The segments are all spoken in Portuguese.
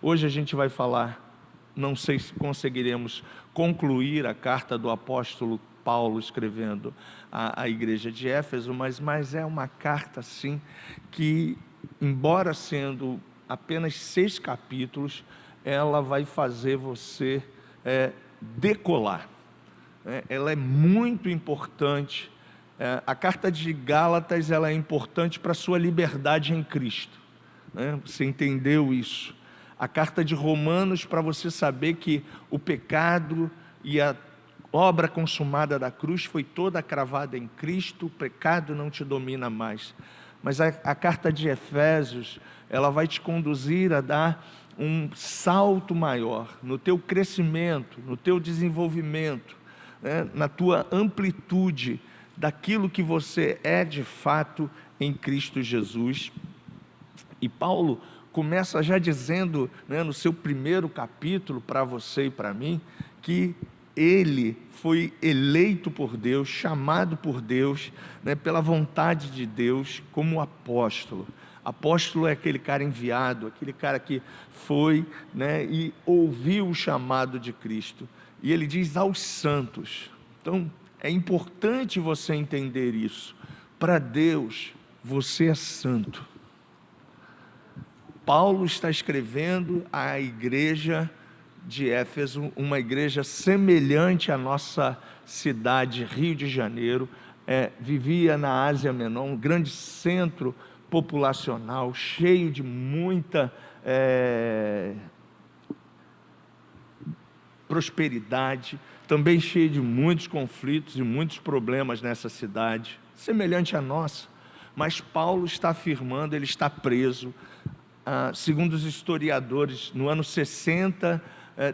Hoje a gente vai falar, não sei se conseguiremos concluir a carta do apóstolo Paulo escrevendo à igreja de Éfeso, mas é uma carta assim que, embora sendo apenas 6 capítulos, ela vai fazer você decolar. Ela é muito importante. A carta de Gálatas, ela é importante para a sua liberdade em Cristo, né? Você entendeu isso? A carta de Romanos, para você saber que o pecado e a obra consumada da cruz foi toda cravada em Cristo, o pecado não te domina mais. Mas a carta de Efésios, ela vai te conduzir a dar um salto maior no teu crescimento, no teu desenvolvimento, né? Na tua amplitude daquilo que você é de fato em Cristo Jesus. E Paulo começa já dizendo, né, no seu primeiro capítulo, para você e para mim, que ele foi eleito por Deus, chamado por Deus, né, pela vontade de Deus, como apóstolo. Apóstolo é aquele cara enviado, aquele cara que foi, né, e ouviu o chamado de Cristo. E ele diz aos santos. Então, é importante você entender isso. Para Deus, você é santo. Paulo está escrevendo à igreja de Éfeso, uma igreja semelhante à nossa cidade, Rio de Janeiro. Vivia na Ásia Menor, um grande centro populacional, cheio de muita prosperidade, também cheio de muitos conflitos e muitos problemas nessa cidade, semelhante à nossa. Mas Paulo está afirmando, ele está preso. Segundo os historiadores, no ano 60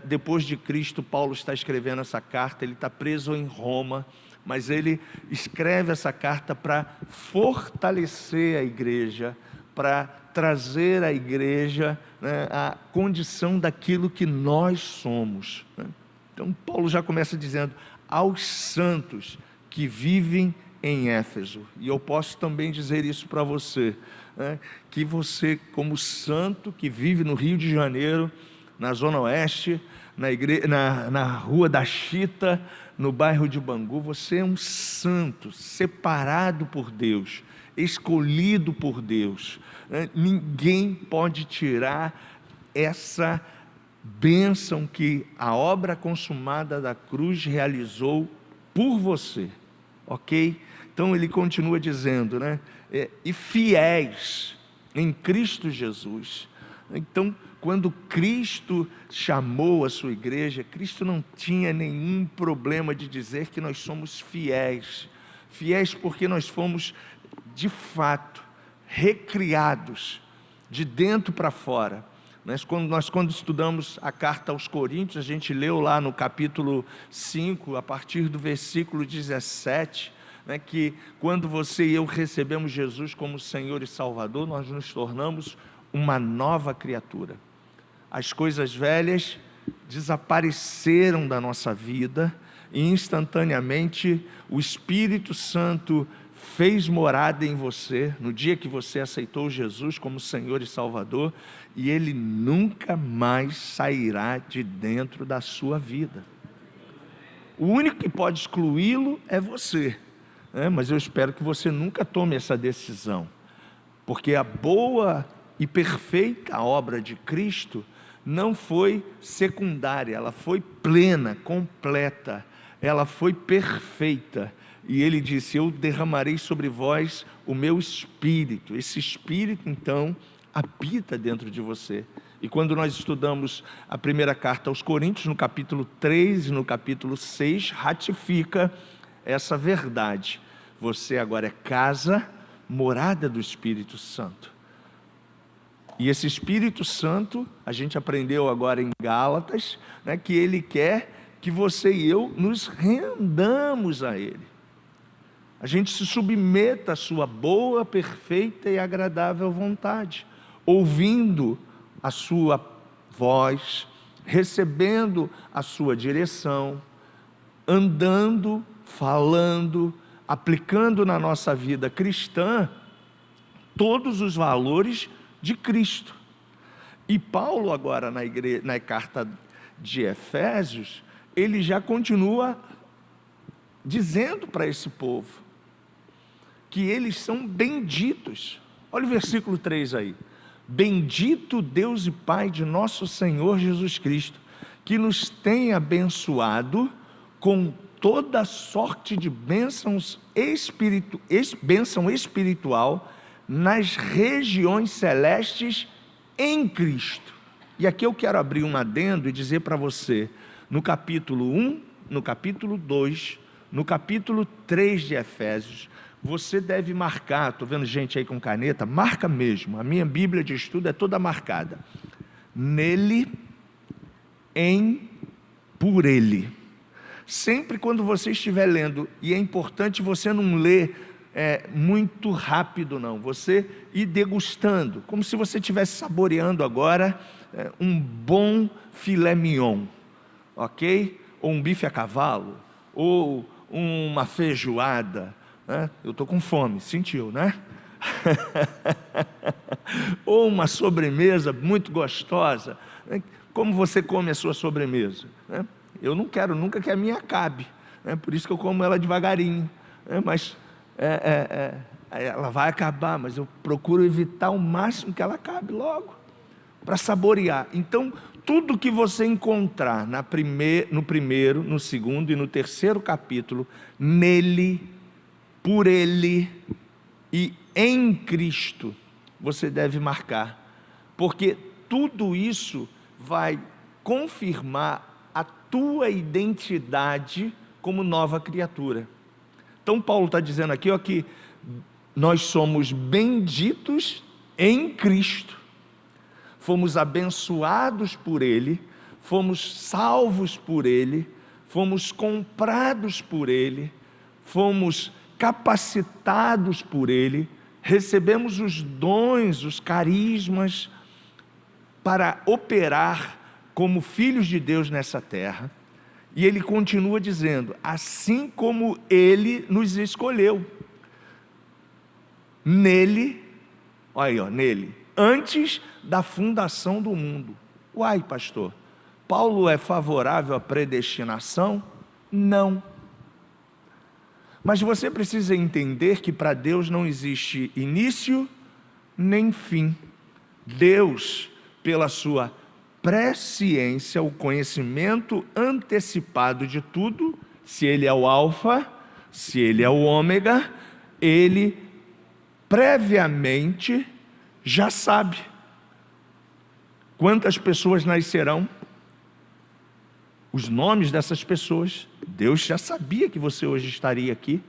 depois de Cristo, Paulo está escrevendo essa carta. Ele está preso em Roma, mas ele escreve essa carta para fortalecer a igreja, para trazer à igreja, né, a condição daquilo que nós somos, né? Então Paulo já começa dizendo aos santos que vivem em Éfeso. E eu posso também dizer isso para você, né, que você, como santo que vive no Rio de Janeiro, na Zona Oeste, na Rua da Chita, no bairro de Bangu, você é um santo, separado por Deus, escolhido por Deus, né? Ninguém pode tirar essa bênção que a obra consumada da cruz realizou por você, ok? Então ele continua dizendo, né? E fiéis em Cristo Jesus. Então, quando Cristo chamou a sua igreja, Cristo não tinha nenhum problema de dizer que nós somos fiéis. Fiéis porque nós fomos, de fato, recriados de dentro para fora. Quando estudamos a carta aos Coríntios, a gente leu lá no capítulo 5, a partir do versículo 17, né, que quando você e eu recebemos Jesus como Senhor e Salvador, nós nos tornamos uma nova criatura. As coisas velhas desapareceram da nossa vida e instantaneamente o Espírito Santo fez morada em você no dia que você aceitou Jesus como Senhor e Salvador, e Ele nunca mais sairá de dentro da sua vida. O único que pode excluí-lo é você, né? Mas eu espero que você nunca tome essa decisão, porque a boa e perfeita obra de Cristo não foi secundária, ela foi plena, completa, ela foi perfeita. E ele disse: eu derramarei sobre vós o meu Espírito. Esse Espírito então habita dentro de você. E quando nós estudamos a primeira carta aos Coríntios, no capítulo 3 e no capítulo 6, ratifica essa verdade. Você agora é casa, morada do Espírito Santo. E esse Espírito Santo, a gente aprendeu agora em Gálatas, né, que Ele quer que você e eu nos rendamos a Ele. A gente se submeta à sua boa, perfeita e agradável vontade, ouvindo a sua voz, recebendo a sua direção, andando, falando, aplicando na nossa vida cristã todos os valores de Cristo. E Paulo agora na carta de Efésios, ele já continua dizendo para esse povo que eles são benditos. Olha o versículo 3 aí. Bendito Deus e Pai de nosso Senhor Jesus Cristo, que nos tem abençoado com toda sorte de bênção espiritual nas regiões celestes em Cristo. E aqui eu quero abrir um adendo e dizer para você, no capítulo 1, no capítulo 2, no capítulo 3 de Efésios, você deve marcar, estou vendo gente aí com caneta, marca mesmo, a minha Bíblia de estudo é toda marcada. Nele, por Ele. Sempre quando você estiver lendo, e é importante você não ler muito rápido não, você ir degustando, como se você estivesse saboreando agora um bom filé mignon, ok? Ou um bife a cavalo, ou uma feijoada, né? Eu estou com fome, sentiu, né? Ou uma sobremesa muito gostosa, né? Como você come a sua sobremesa, né? Eu não quero nunca que a minha acabe, né? Por isso que eu como ela devagarinho, né? Mas ela vai acabar, mas eu procuro evitar ao máximo que ela acabe logo, para saborear. Então, tudo que você encontrar no primeiro, no segundo e no terceiro capítulo, nele, por Ele e em Cristo, você deve marcar, porque tudo isso vai confirmar a tua identidade como nova criatura. Então Paulo está dizendo aqui, ó, que nós somos benditos em Cristo, fomos abençoados por Ele, fomos salvos por Ele, fomos comprados por Ele, fomos capacitados por Ele, recebemos os dons, os carismas para operar como filhos de Deus nessa terra. E ele continua dizendo, assim como Ele nos escolheu, nele, olha aí, ó, nele, antes da fundação do mundo. Uai, pastor, Paulo é favorável à predestinação? Não. Mas você precisa entender que para Deus não existe início nem fim. Deus, pela sua presciência, o conhecimento antecipado de tudo, se Ele é o alfa, se Ele é o ômega, Ele previamente já sabe quantas pessoas nascerão, os nomes dessas pessoas. Deus já sabia que você hoje estaria aqui,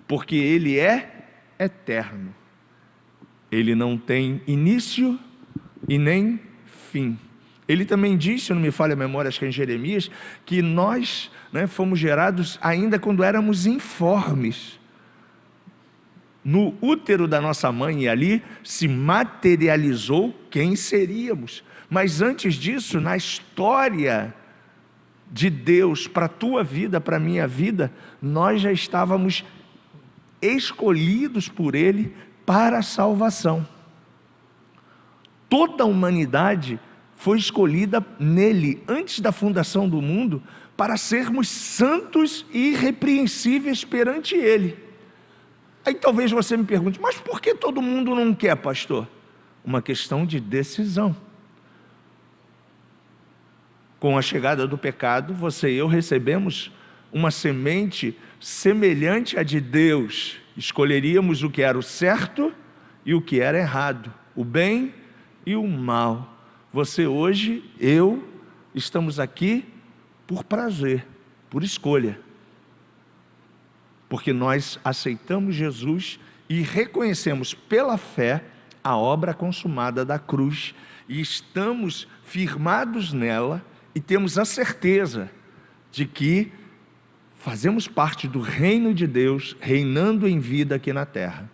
porque Ele é eterno, Ele não tem início e nem fim. Ele também disse, se não me falha a memória, acho que é em Jeremias, que nós, fomos gerados ainda quando éramos informes, no útero da nossa mãe, e ali se materializou quem seríamos. Mas antes disso, na história de Deus para a tua vida, para a minha vida, nós já estávamos escolhidos por Ele para a salvação. Toda a humanidade foi escolhida nele, antes da fundação do mundo, para sermos santos e irrepreensíveis perante Ele. Aí talvez você me pergunte, mas por que todo mundo não quer, pastor? Uma questão de decisão. Com a chegada do pecado, você e eu recebemos uma semente semelhante à de Deus. Escolheríamos o que era o certo e o que era errado, o bem e o mal. Você hoje, eu, estamos aqui por prazer, por escolha. Porque nós aceitamos Jesus e reconhecemos pela fé a obra consumada da cruz. E estamos firmados nela e temos a certeza de que fazemos parte do reino de Deus, reinando em vida aqui na terra.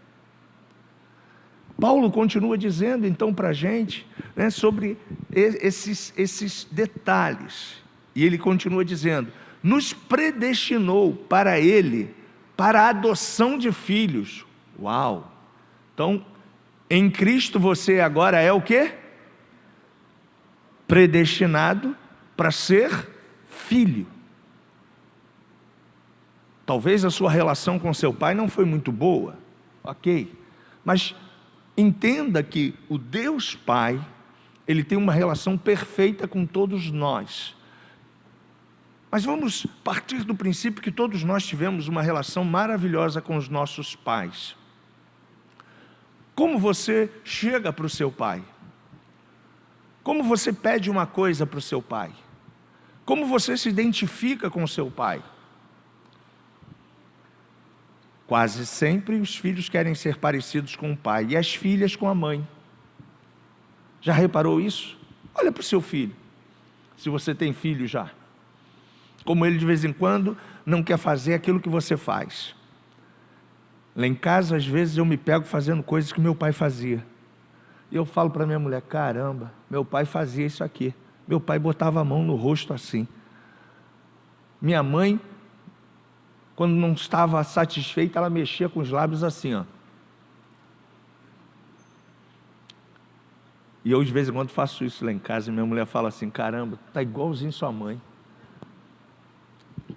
Paulo continua dizendo então para a gente, sobre esses detalhes, e ele continua dizendo, nos predestinou para Ele, para a adoção de filhos. Uau! Então, em Cristo você agora é o quê? predestinado para ser filho. Talvez a sua relação com seu pai não foi muito boa, ok, mas entenda que o Deus Pai, Ele tem uma relação perfeita com todos nós. Mas vamos partir do princípio que todos nós tivemos uma relação maravilhosa com os nossos pais. Como você chega para o seu pai? Como você pede uma coisa para o seu pai? Como você se identifica com o seu pai? Quase sempre os filhos querem ser parecidos com o pai e as filhas com a mãe. Já reparou isso? Olha para o seu filho, se você tem filho já. Como ele de vez em quando não quer fazer aquilo que você faz. Lá em casa, às vezes, eu me pego fazendo coisas que meu pai fazia. E eu falo para minha mulher, caramba, meu pai fazia isso aqui. Meu pai botava a mão no rosto assim. Minha mãe, quando não estava satisfeita, ela mexia com os lábios assim, ó. E eu de vez em quando faço isso lá em casa, e minha mulher fala assim, caramba, tá igualzinho sua mãe.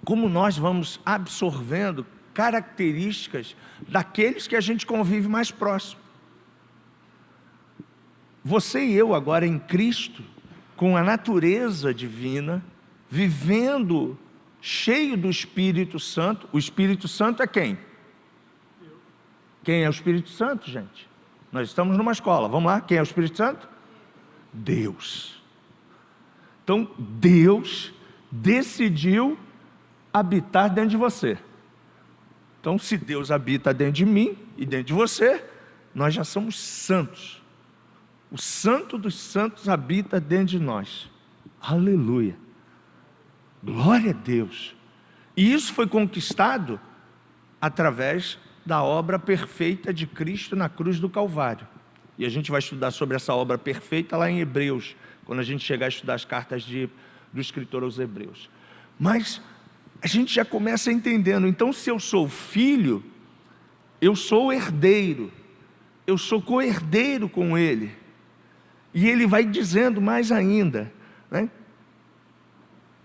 Como nós vamos absorvendo características daqueles que a gente convive mais próximo. Você e eu agora em Cristo, com a natureza divina, vivendo cheio do Espírito Santo. O Espírito Santo é quem? Quem é o Espírito Santo, gente? Nós estamos numa escola, vamos lá, quem é o Espírito Santo? Deus. Então Deus decidiu habitar dentro de você. Então, se Deus habita dentro de mim e dentro de você, nós já somos santos. O Santo dos Santos habita dentro de nós. Aleluia. Glória a Deus. E isso foi conquistado através da obra perfeita de Cristo na cruz do Calvário. E a gente vai estudar sobre essa obra perfeita lá em Hebreus, quando a gente chegar a estudar as cartas do escritor aos Hebreus. Mas a gente já começa entendendo, então se eu sou filho, eu sou herdeiro, eu sou co-herdeiro com ele. E ele vai dizendo mais ainda, né?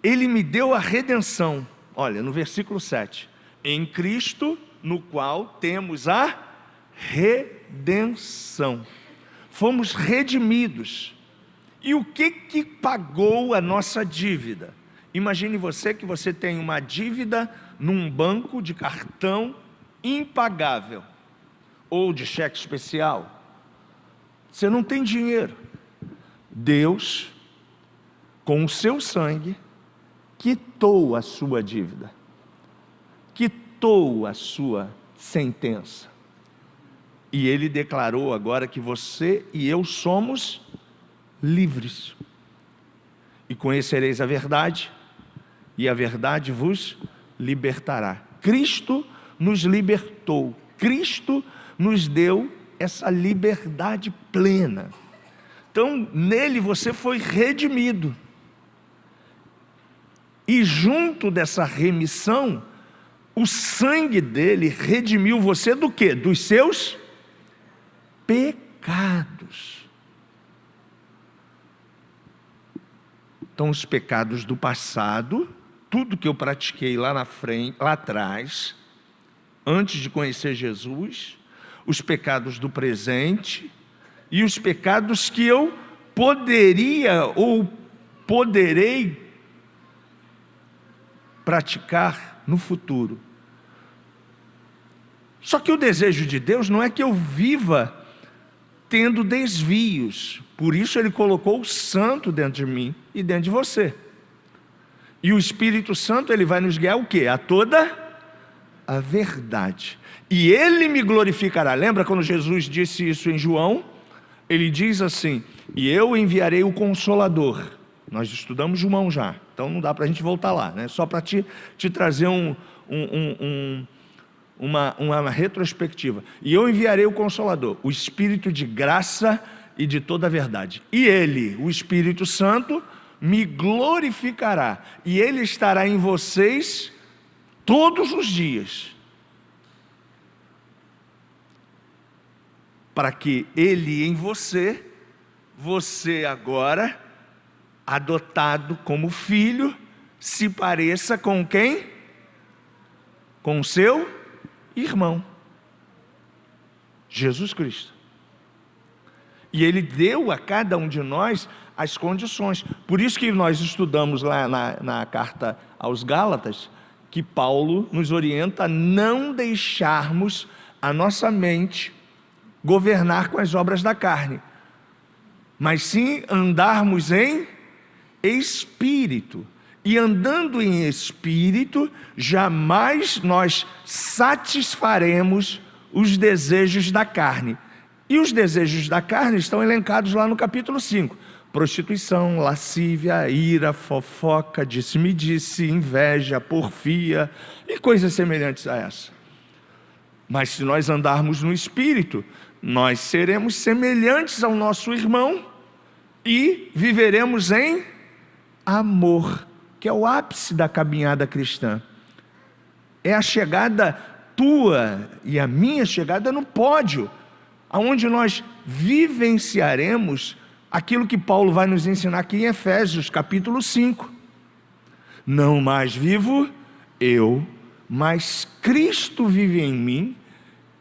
Ele me deu a redenção, olha, no versículo 7, em Cristo, no qual temos a redenção. Fomos redimidos. E o que pagou a nossa dívida? Imagine você que você tem uma dívida num banco de cartão impagável, ou de cheque especial. Você não tem dinheiro. Deus, com o seu sangue, quitou a sua dívida, quitou a sua sentença. E Ele declarou agora que você e eu somos livres. E conhecereis a verdade, e a verdade vos libertará. Cristo nos libertou, Cristo nos deu essa liberdade plena. Então, nele você foi redimido. E junto dessa remissão, o sangue dele redimiu você do quê? Dos seus pecados. Então, os pecados do passado, tudo que eu pratiquei lá na frente, lá atrás, antes de conhecer Jesus, os pecados do presente e os pecados que eu poderia ou poderei praticar no futuro. Só que o desejo de Deus não é que eu viva tendo desvios. Por isso Ele colocou o Santo dentro de mim e dentro de você. E o Espírito Santo, Ele vai nos guiar o quê? A toda a verdade. E Ele me glorificará. Lembra quando Jesus disse isso em João? Ele diz assim, e eu enviarei o Consolador. Nós estudamos João já, então não dá para a gente voltar lá, né? Só para te trazer uma retrospectiva. E eu enviarei o Consolador, o Espírito de graça e de toda a verdade. E Ele, o Espírito Santo, me glorificará. E Ele estará em vocês todos os dias. Para que Ele em você, você agora adotado como filho, se pareça com quem? Com o seu irmão, Jesus Cristo. E Ele deu a cada um de nós as condições. Por isso que nós estudamos lá na carta aos Gálatas, que Paulo nos orienta a não deixarmos a nossa mente governar com as obras da carne, mas sim andarmos em espírito. E andando em espírito, jamais nós satisfaremos os desejos da carne. E os desejos da carne estão elencados lá no capítulo 5. Prostituição, lascívia, ira, fofoca, disse-me-disse, inveja, porfia e coisas semelhantes a essa. Mas se nós andarmos no espírito, nós seremos semelhantes ao nosso irmão e viveremos em amor, que é o ápice da caminhada cristã. É a chegada tua e a minha chegada no pódio, aonde nós vivenciaremos aquilo que Paulo vai nos ensinar aqui em Efésios, capítulo 5. Não mais vivo eu, mas Cristo vive em mim,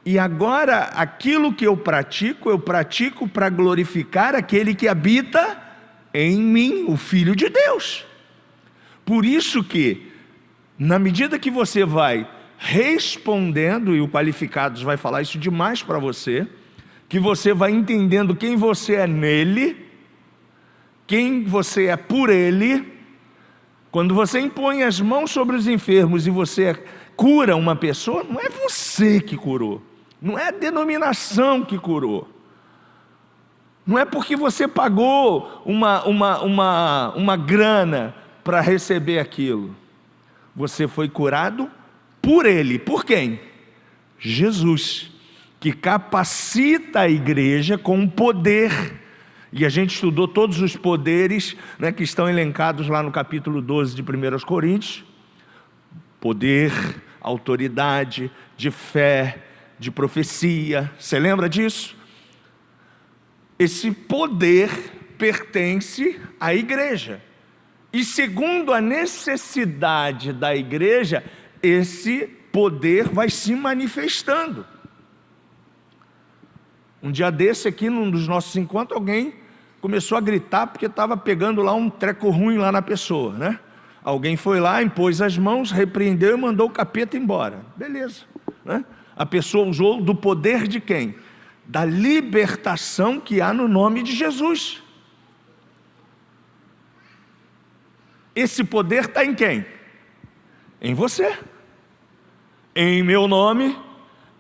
e agora aquilo que eu pratico para glorificar aquele que habita em mim, o Filho de Deus. Por isso que, na medida que você vai respondendo, e o Qualificados vai falar isso demais para você, que você vai entendendo quem você é nele, quem você é por ele. Quando você impõe as mãos sobre os enfermos e você cura uma pessoa, não é você que curou, não é a denominação que curou, não é porque você pagou uma grana para receber aquilo. Você foi curado por ele. Por quem? Jesus, que capacita a igreja com poder. E a gente estudou todos os poderes, né, que estão elencados lá no capítulo 12 de 1 Coríntios. Poder, autoridade, de fé, de profecia. Você lembra disso? Esse poder pertence à igreja. E segundo a necessidade da igreja, esse poder vai se manifestando. Um dia desse aqui, num dos nossos encontros, alguém começou a gritar porque estava pegando lá um treco ruim lá na pessoa, né? Alguém foi lá, impôs as mãos, repreendeu e mandou o capeta embora. Beleza, né? A pessoa usou do poder de quem? Da libertação que há no nome de Jesus. Esse poder está em quem? Em você. Em meu nome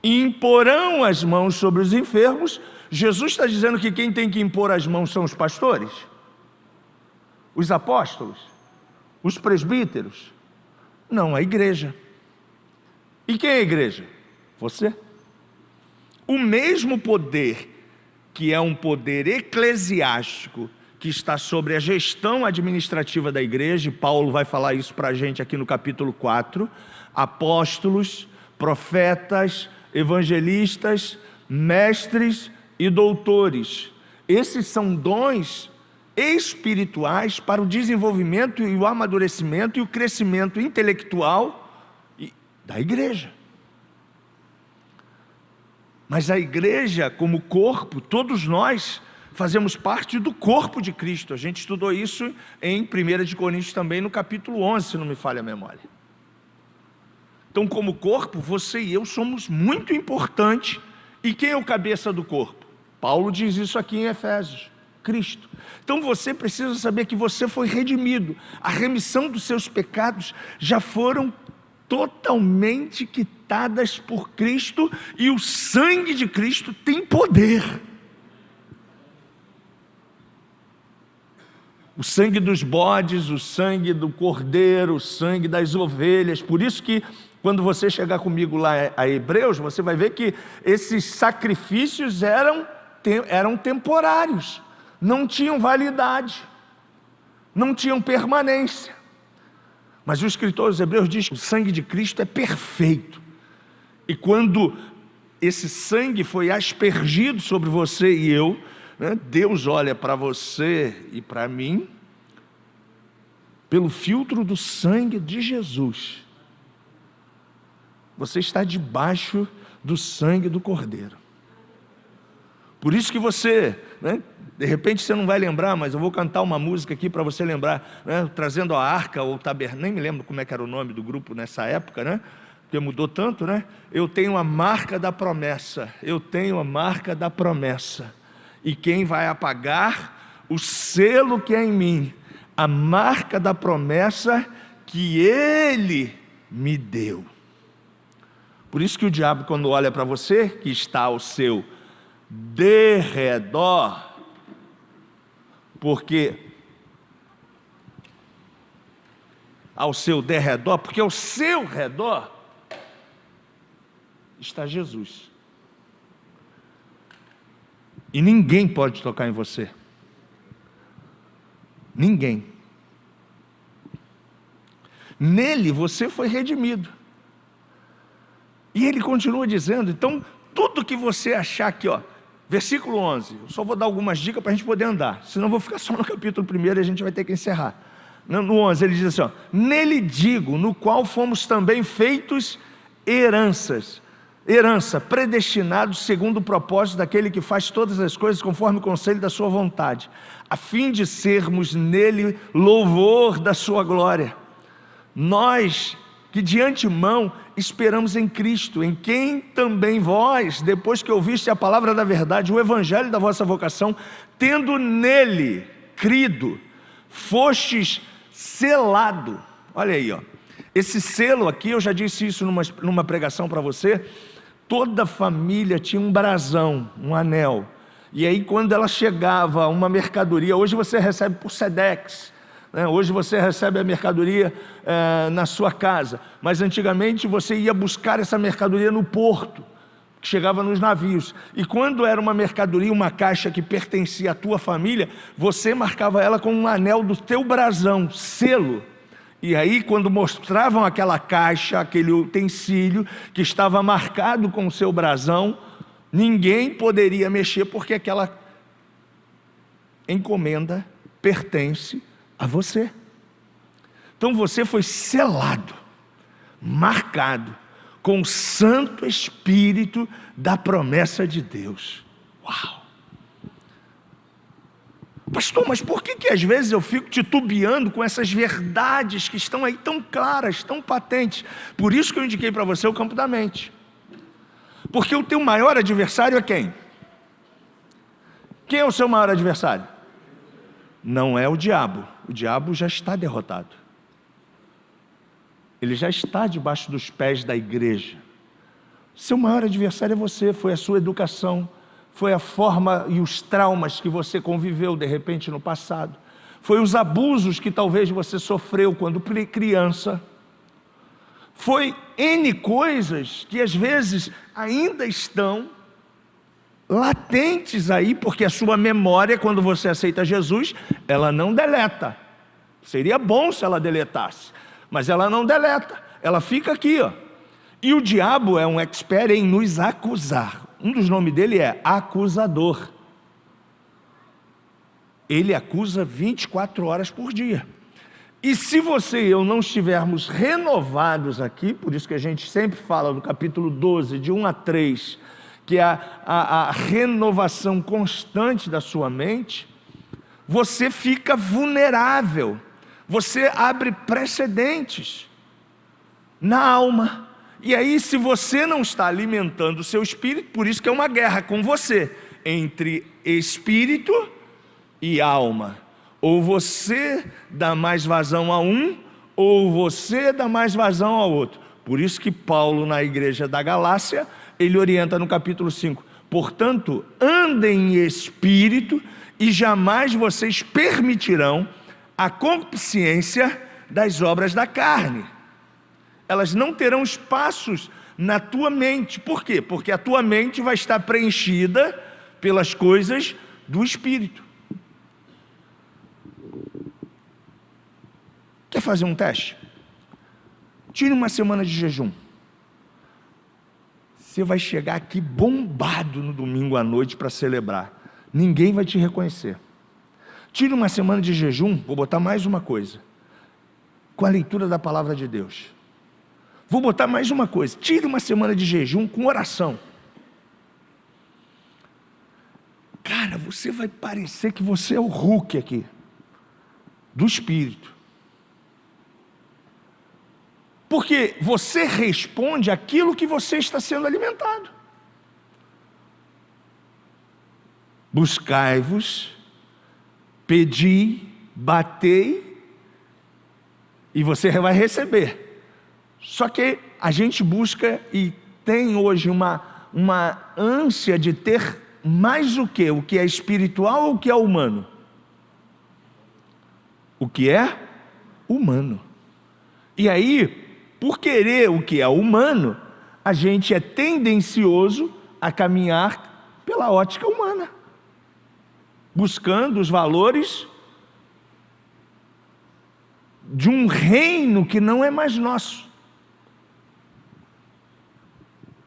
imporão as mãos sobre os enfermos. Jesus está dizendo que quem tem que impor as mãos são os pastores, os apóstolos, os presbíteros? Não, a igreja. E quem é a igreja? Você. O mesmo poder, que é um poder eclesiástico, que está sobre a gestão administrativa da igreja, e Paulo vai falar isso para a gente aqui no capítulo 4, apóstolos, profetas, evangelistas, mestres e doutores. Esses são dons espirituais para o desenvolvimento e o amadurecimento e o crescimento intelectual da igreja. Mas a igreja, como corpo, todos nós fazemos parte do corpo de Cristo. A gente estudou isso em 1 Coríntios também, no capítulo 11, se não me falha a memória. Então, como corpo, você e eu somos muito importantes. E quem é o cabeça do corpo? Paulo diz isso aqui em Efésios: Cristo. Então você precisa saber que você foi redimido. A remissão dos seus pecados já foram totalmente quitadas por Cristo, e o sangue de Cristo tem poder. O sangue dos bodes, o sangue do cordeiro, o sangue das ovelhas. Por isso que quando você chegar comigo lá a Hebreus, você vai ver que esses sacrifícios eram temporários, não tinham validade, não tinham permanência. Mas o escritor dos Hebreus diz que o sangue de Cristo é perfeito. E quando esse sangue foi aspergido sobre você e eu, né, Deus olha para você e para mim pelo filtro do sangue de Jesus, você está debaixo do sangue do Cordeiro. Por isso que você, de repente você não vai lembrar, mas eu vou cantar uma música aqui para você lembrar, trazendo a arca ou tabernáculo, nem me lembro como é que era o nome do grupo nessa época, porque mudou tanto, Eu tenho a marca da promessa, eu tenho a marca da promessa, e quem vai apagar o selo que é em mim, a marca da promessa que Ele me deu. Por isso que o diabo, quando olha para você, que está ao seu derredor, porque ao seu derredor, porque ao seu redor está Jesus. E ninguém pode tocar em você. Ninguém. Nele você foi redimido. E ele continua dizendo, então, tudo que você achar aqui, versículo 11, eu só vou dar algumas dicas para a gente poder andar, senão eu vou ficar só no capítulo 1 e a gente vai ter que encerrar. No 11 ele diz assim, nele digo, no qual fomos também feitos herança, predestinados segundo o propósito daquele que faz todas as coisas conforme o conselho da sua vontade, a fim de sermos nele louvor da sua glória. Nós que de antemão esperamos em Cristo, em quem também vós, depois que ouviste a palavra da verdade, o evangelho da vossa vocação, tendo nele crido, fostes selado. Olha aí, esse selo aqui, eu já disse isso numa pregação para você. Toda família tinha um brasão, um anel, e aí quando ela chegava uma mercadoria, hoje você recebe por Sedex, hoje você recebe a mercadoria na sua casa, mas antigamente você ia buscar essa mercadoria no porto, que chegava nos navios, e quando era uma mercadoria, uma caixa que pertencia à tua família, você marcava ela com um anel do teu brasão, selo. E aí quando mostravam aquela caixa, aquele utensílio que estava marcado com o seu brasão, ninguém poderia mexer, porque aquela encomenda pertence a você. Então você foi selado, marcado com o Santo Espírito da promessa de Deus. Uau! Pastor, mas por que às vezes eu fico titubeando com essas verdades que estão aí tão claras, tão patentes? Por isso que eu indiquei para você o campo da mente. Porque o teu maior adversário é quem? Quem é o seu maior adversário? Não é o diabo já está derrotado. Ele já está debaixo dos pés da igreja. Seu maior adversário é você, foi a sua educação, foi a forma e os traumas que você conviveu de repente no passado, foi os abusos que talvez você sofreu quando criança, foi N coisas que às vezes ainda estão latentes aí, porque a sua memória, quando você aceita Jesus, ela não deleta. Seria bom se ela deletasse, mas ela não deleta, ela fica aqui, E o diabo é um expert em nos acusar. Um dos nomes dele é acusador. Ele acusa 24 horas por dia. E se você e eu não estivermos renovados aqui, por isso que a gente sempre fala no capítulo 12, de 1 a 3, que é a renovação constante da sua mente, você fica vulnerável, você abre precedentes na alma. E aí, se você não está alimentando o seu espírito, por isso que é uma guerra com você, entre espírito e alma. Ou você dá mais vazão a um, ou você dá mais vazão ao outro. Por isso que Paulo, na igreja da Galácia, ele orienta no capítulo 5, portanto, andem em espírito, e jamais vocês permitirão a concupiscência das obras da carne. Elas não terão espaços na tua mente. Por quê? Porque a tua mente vai estar preenchida pelas coisas do Espírito. Quer fazer um teste? Tire uma semana de jejum. Você vai chegar aqui bombado no domingo à noite para celebrar. Ninguém vai te reconhecer. Tire uma semana de jejum, vou botar mais uma coisa. com a leitura da palavra de Deus. Vou botar mais uma coisa: tire uma semana de jejum com oração. Cara, você vai parecer que você é o Hulk aqui, do Espírito. Porque você responde aquilo que você está sendo alimentado. Buscai-vos, pedi, batei, e você vai receber. Só que a gente busca e tem hoje uma ânsia de ter mais o quê? O que é espiritual ou o que é humano? O que é humano. E aí, por querer o que é humano, a gente é tendencioso a caminhar pela ótica humana, buscando os valores de um reino que não é mais nosso.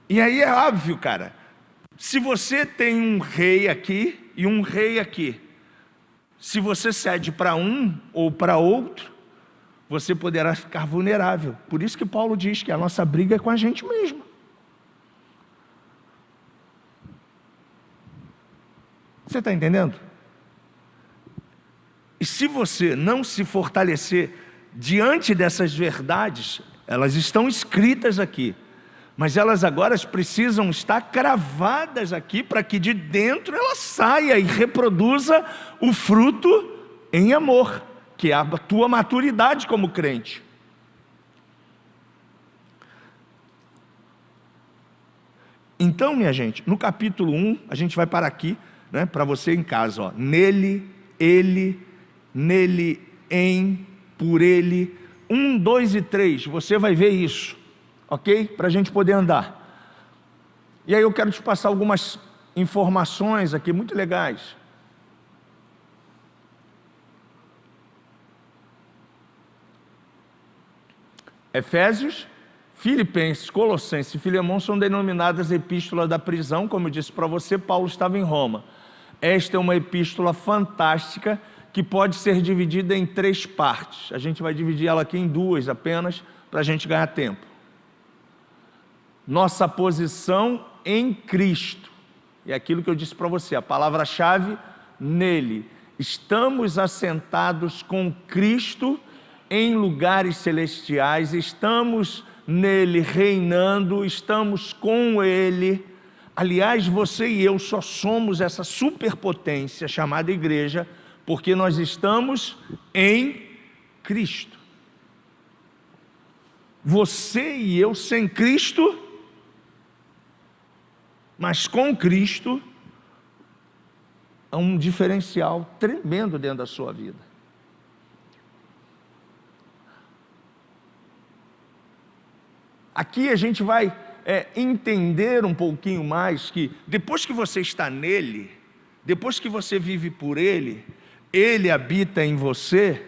E aí é óbvio, cara, se você tem um rei aqui e um rei aqui, se você cede para um ou para outro, você poderá ficar vulnerável. Por isso que Paulo diz que a nossa briga é com a gente mesmo. Você está entendendo? E se você não se fortalecer diante dessas verdades, elas estão escritas aqui, mas elas agora precisam estar cravadas aqui para que de dentro ela saia e reproduza o fruto em amor, que é a tua maturidade como crente. Então, minha gente, no capítulo 1, a gente vai parar aqui, né, para você em casa, ó. Nele, ele, nele, em, por ele. 1, 2 e 3, você vai ver isso. Ok? Para a gente poder andar. E aí eu quero te passar algumas informações aqui muito legais. Efésios, Filipenses, Colossenses e Filemão são denominadas epístola da prisão. Como eu disse para você, Paulo estava em Roma. Esta é uma epístola fantástica que pode ser dividida em 3 partes. A gente vai dividir ela aqui em 2 apenas, para a gente ganhar tempo. Nossa posição em Cristo, é aquilo que eu disse para você, a palavra-chave, nele. Estamos assentados com Cristo em lugares celestiais, estamos nele reinando, estamos com ele. Aliás, você e eu só somos essa superpotência chamada igreja, porque nós estamos em Cristo. Você e eu sem Cristo, mas com Cristo, há um diferencial tremendo dentro da sua vida. Aqui a gente vai entender um pouquinho mais que depois que você está nele, depois que você vive por ele, ele habita em você,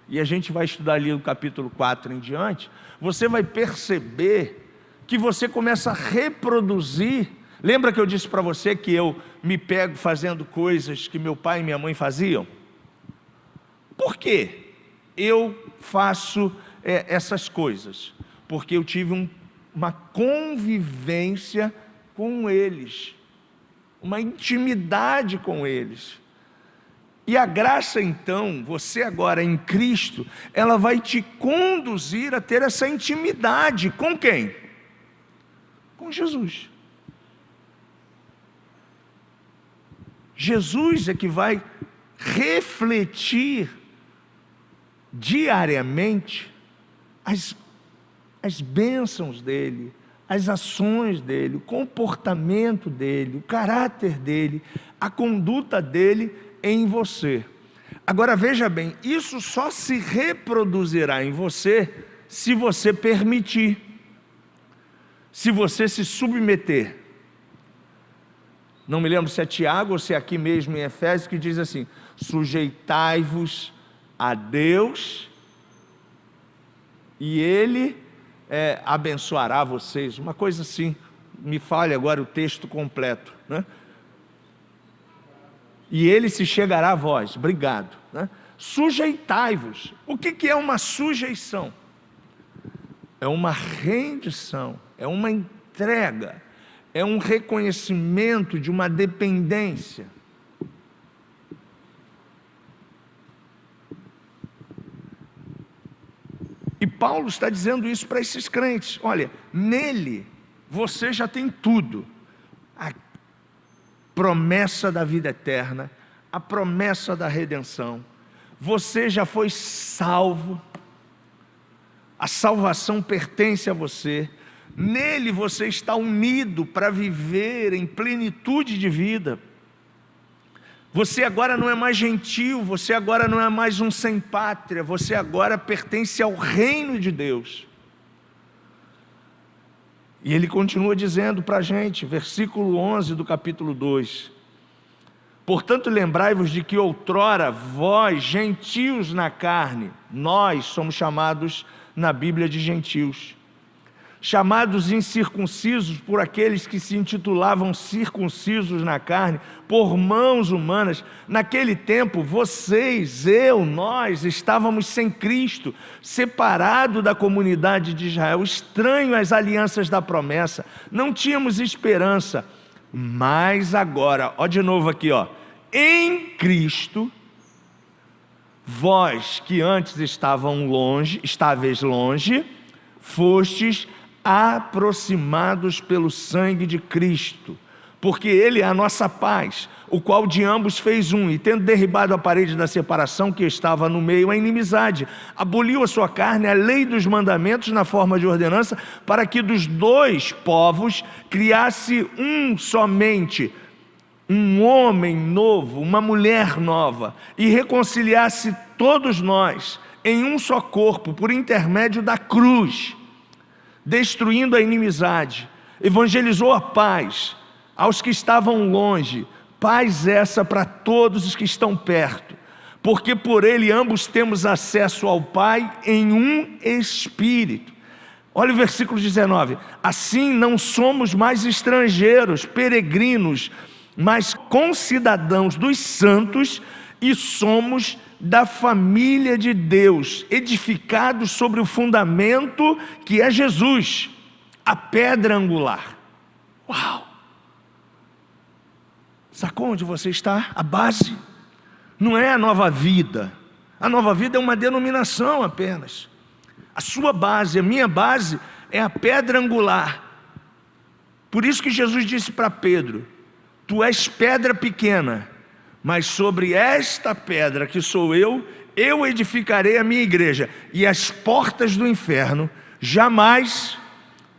e a gente vai estudar ali no capítulo 4 em diante, você vai perceber que você começa a reproduzir. Lembra que eu disse para você que eu me pego fazendo coisas que meu pai e minha mãe faziam? Por quê eu faço essas coisas? Porque eu tive uma convivência com eles, uma intimidade com eles. E a graça então, você agora em Cristo, ela vai te conduzir a ter essa intimidade com quem? Com Jesus. Jesus é que vai refletir diariamente as bênçãos dele, as ações dele, o comportamento dele, o caráter dele, a conduta dele em você. Agora veja bem, isso só se reproduzirá em você se você permitir, se você se submeter. Não me lembro se é Tiago ou se é aqui mesmo em Efésios que diz assim: sujeitai-vos a Deus e Ele abençoará vocês. Uma coisa assim, me fale agora o texto completo, né? E Ele se chegará a vós, obrigado, né? Sujeitai-vos. O que é uma sujeição? É uma rendição, é uma entrega, é um reconhecimento de uma dependência. E Paulo está dizendo isso para esses crentes: olha, nele você já tem tudo. A promessa da vida eterna, a promessa da redenção. Você já foi salvo. A salvação pertence a você. Nele você está unido para viver em plenitude de vida. Você agora não é mais gentio, você agora não é mais um sem pátria, você agora pertence ao reino de Deus. E ele continua dizendo para a gente, versículo 11 do capítulo 2: portanto lembrai-vos de que outrora vós, gentios na carne, nós somos chamados na Bíblia de gentios, chamados incircuncisos por aqueles que se intitulavam circuncisos na carne, por mãos humanas. Naquele tempo, vocês, nós estávamos sem Cristo, separados da comunidade de Israel, estranhos às alianças da promessa, não tínhamos esperança. Mas agora, de novo aqui, em Cristo, vós que antes estáveis longe, fostes aproximados pelo sangue de Cristo, porque Ele é a nossa paz, o qual de ambos fez um, e tendo derribado a parede da separação que estava no meio, a inimizade, aboliu a sua carne, a lei dos mandamentos na forma de ordenança, para que dos dois povos criasse um somente, um homem novo, uma mulher nova, e reconciliasse todos nós em um só corpo, por intermédio da cruz, destruindo a inimizade. Evangelizou a paz aos que estavam longe, paz essa para todos os que estão perto, porque por ele ambos temos acesso ao Pai em um Espírito. Olha o versículo 19: assim não somos mais estrangeiros, peregrinos, mas concidadãos dos santos, e somos da família de Deus, edificados sobre o fundamento que é Jesus, a pedra angular. Uau! Sacou onde você está? A base não é a nova vida. A nova vida é uma denominação apenas. A sua base, a minha base, é a pedra angular. Por isso que Jesus disse para Pedro: tu és pedra pequena, mas sobre esta pedra que sou eu edificarei a minha igreja, e as portas do inferno jamais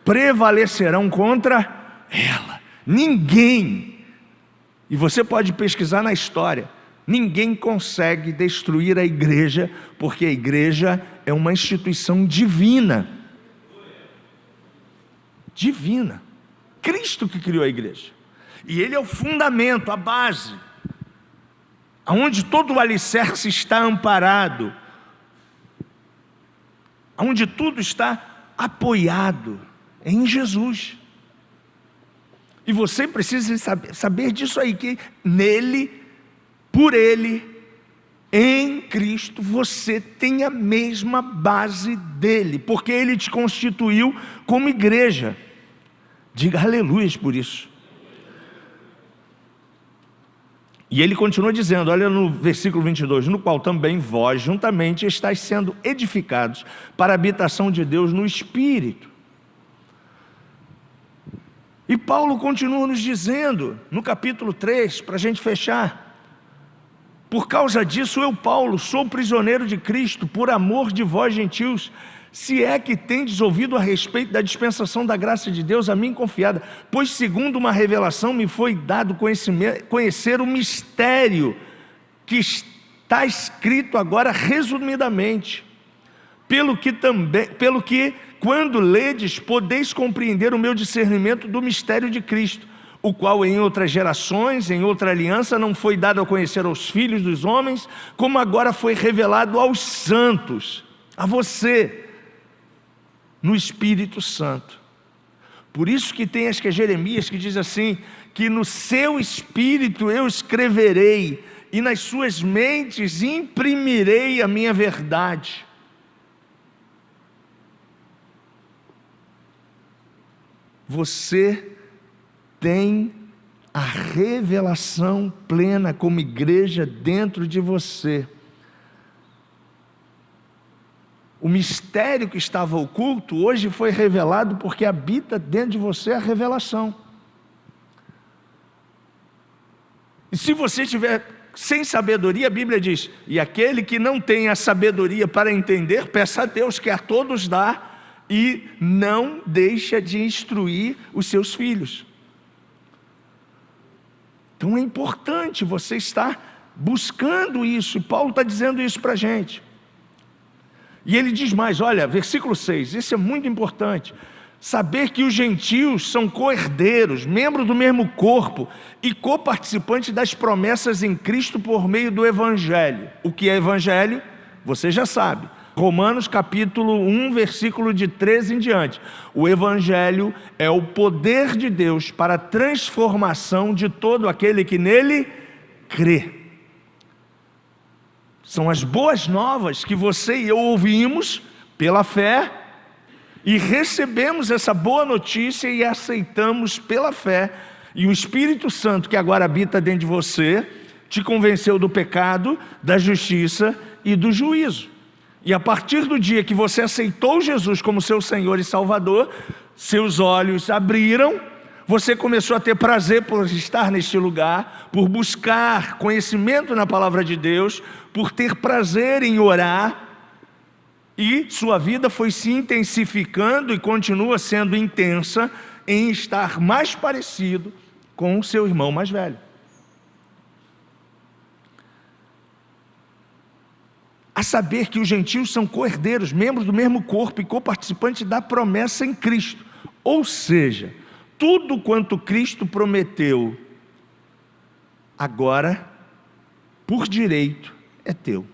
prevalecerão contra ela. Ninguém, e você pode pesquisar na história, ninguém consegue destruir a igreja, porque a igreja é uma instituição divina. Divina. Cristo que criou a igreja, e Ele é o fundamento, a base, onde todo o alicerce está amparado, onde tudo está apoiado em Jesus. E você precisa saber disso aí, que nele, por ele, em Cristo, você tem a mesma base dele, porque ele te constituiu como igreja. Diga aleluias por isso. E ele continua dizendo, olha no versículo 22, no qual também vós juntamente estáis sendo edificados para a habitação de Deus no Espírito. E Paulo continua nos dizendo, no capítulo 3, para a gente fechar: por causa disso eu, Paulo, sou prisioneiro de Cristo, por amor de vós gentios, se é que tendes ouvido a respeito da dispensação da graça de Deus a mim confiada, pois segundo uma revelação me foi dado conhecer o mistério que está escrito agora resumidamente, pelo que quando ledes podeis compreender o meu discernimento do mistério de Cristo, o qual em outras gerações, em outra aliança, não foi dado a conhecer aos filhos dos homens, como agora foi revelado aos santos, a você, no Espírito Santo. Por isso que tem Jeremias que diz assim, que no seu espírito eu escreverei, e nas suas mentes imprimirei a minha verdade. Você tem a revelação plena como igreja dentro de você. O mistério que estava oculto hoje foi revelado porque habita dentro de você a revelação. E se você estiver sem sabedoria, a Bíblia diz: e aquele que não tem a sabedoria para entender, peça a Deus que a todos dá, e não deixa de instruir os seus filhos. Então é importante você estar buscando isso, e Paulo está dizendo isso para a gente. E ele diz mais, olha, versículo 6, isso é muito importante: saber que os gentios são co-herdeiros, membros do mesmo corpo e coparticipantes das promessas em Cristo por meio do Evangelho. O que é Evangelho? Você já sabe. Romanos capítulo 1, versículo de 13 em diante. O Evangelho é o poder de Deus para a transformação de todo aquele que nele crê. São as boas novas que você e eu ouvimos pela fé, e recebemos essa boa notícia e aceitamos pela fé, e o Espírito Santo que agora habita dentro de você, te convenceu do pecado, da justiça e do juízo. E a partir do dia que você aceitou Jesus como seu Senhor e Salvador, seus olhos abriram, você começou a ter prazer por estar neste lugar, por buscar conhecimento na palavra de Deus, por ter prazer em orar, e sua vida foi se intensificando e continua sendo intensa em estar mais parecido com o seu irmão mais velho. A saber que os gentios são co-herdeiros, membros do mesmo corpo e coparticipantes da promessa em Cristo. Ou seja, tudo quanto Cristo prometeu, agora, por direito, é teu.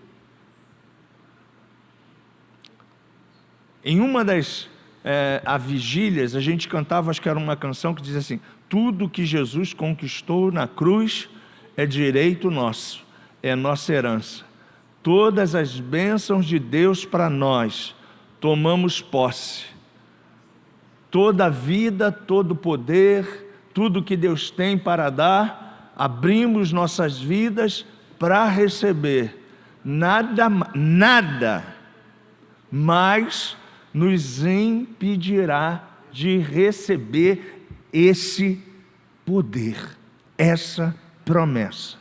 Em uma das vigílias, a gente cantava, acho que era uma canção que dizia assim: tudo que Jesus conquistou na cruz é direito nosso, é nossa herança. Todas as bênçãos de Deus para nós, tomamos posse. Toda a vida, todo o poder, tudo que Deus tem para dar, abrimos nossas vidas para receber. Nada mais nos impedirá de receber esse poder, essa promessa.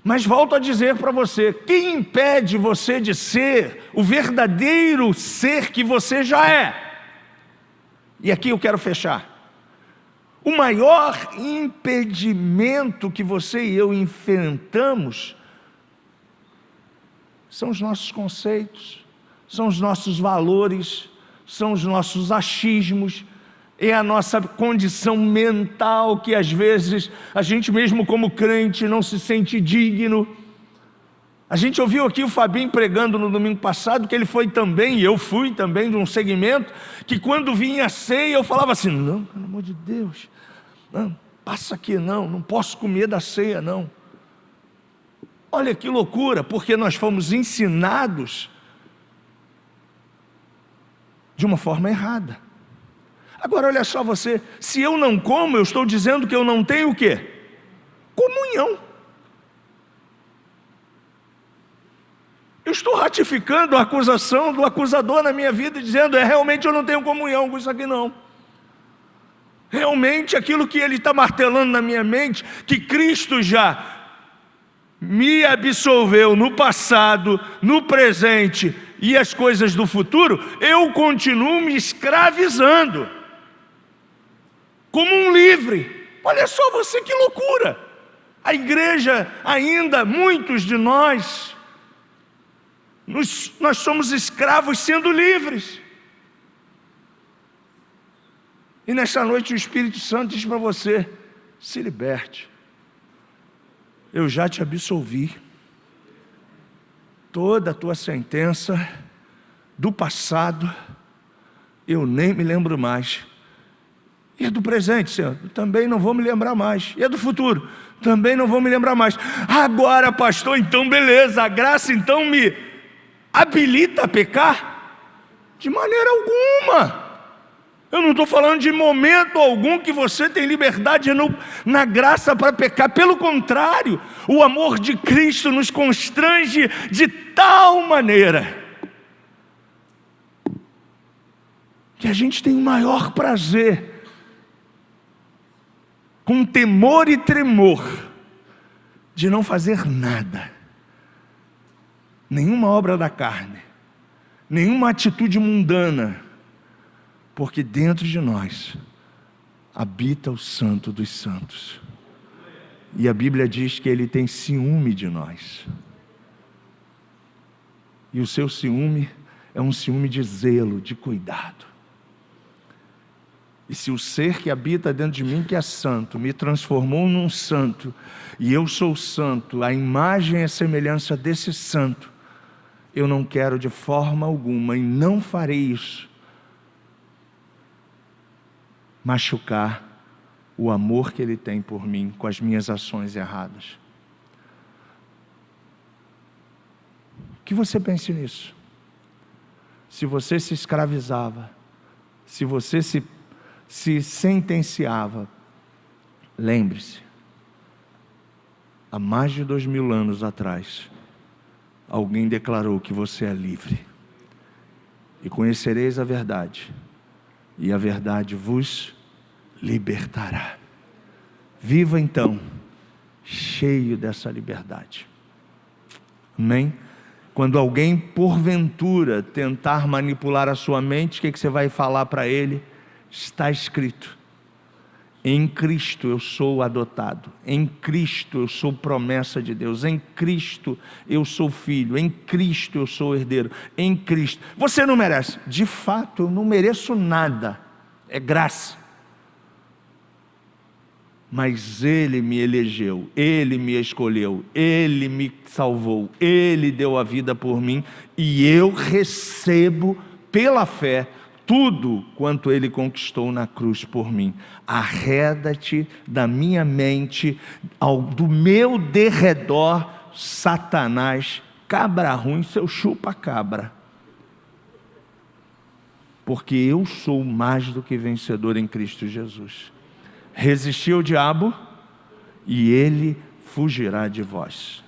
Mas volto a dizer para você: quem impede você de ser o verdadeiro ser que você já é? E aqui eu quero fechar. O maior impedimento que você e eu enfrentamos são os nossos conceitos, são os nossos valores, são os nossos achismos, é a nossa condição mental, que às vezes a gente mesmo como crente não se sente digno. A gente ouviu aqui o Fabinho pregando no domingo passado, que ele foi também, e eu fui também, de um segmento, que quando vinha a ceia eu falava assim: não, pelo amor de Deus, não, passa aqui não posso comer da ceia não. Olha que loucura, porque nós fomos ensinados de uma forma errada. Agora olha só você, se eu não como, eu estou dizendo que eu não tenho o quê? Comunhão. Eu estou ratificando a acusação do acusador na minha vida, dizendo: realmente eu não tenho comunhão com isso aqui não. Realmente aquilo que ele está martelando na minha mente, que Cristo já me absolveu no passado, no presente e as coisas do futuro, eu continuo me escravizando como um livre. Olha só você, que loucura! A igreja ainda, muitos de nós somos escravos sendo livres. E nessa noite o Espírito Santo diz para você: se liberte. Eu já te absolvi. Toda a tua sentença do passado, eu nem me lembro mais. E é do presente, Senhor? Também não vou me lembrar mais. E é do futuro? Também não vou me lembrar mais. Agora, pastor, então beleza, a graça então me habilita a pecar? De maneira alguma. Eu não estou falando de momento algum que você tem liberdade na graça para pecar. Pelo contrário, o amor de Cristo nos constrange de tal maneira que a gente tem o maior prazer, com temor e tremor, de não fazer nada, nenhuma obra da carne, nenhuma atitude mundana, porque dentro de nós habita o Santo dos Santos. E a Bíblia diz que Ele tem ciúme de nós. E o seu ciúme é um ciúme de zelo, de cuidado. E se o ser que habita dentro de mim, que é santo, me transformou num santo, e eu sou santo, a imagem e a semelhança desse santo, eu não quero de forma alguma, e não farei isso, machucar o amor que Ele tem por mim com as minhas ações erradas. Que você pense nisso. Se você se escravizava, se você se sentenciava, lembre-se, há mais de 2000 anos atrás, alguém declarou que você é livre. E conhecereis a verdade, e a verdade vos libertará. Viva então, cheio dessa liberdade. Amém? Quando alguém, porventura, tentar manipular a sua mente, o que você vai falar para ele? Está escrito: em Cristo eu sou adotado, em Cristo eu sou promessa de Deus, em Cristo eu sou filho, em Cristo eu sou herdeiro, em Cristo. Você não merece. De fato, eu não mereço nada, é graça. Mas Ele me elegeu, Ele me escolheu, Ele me salvou, Ele deu a vida por mim, e eu recebo pela fé tudo quanto Ele conquistou na cruz por mim. Arreda-te da minha mente, do meu derredor, Satanás, cabra ruim, seu chupa-cabra. Porque eu sou mais do que vencedor em Cristo Jesus. Resisti ao diabo e ele fugirá de vós.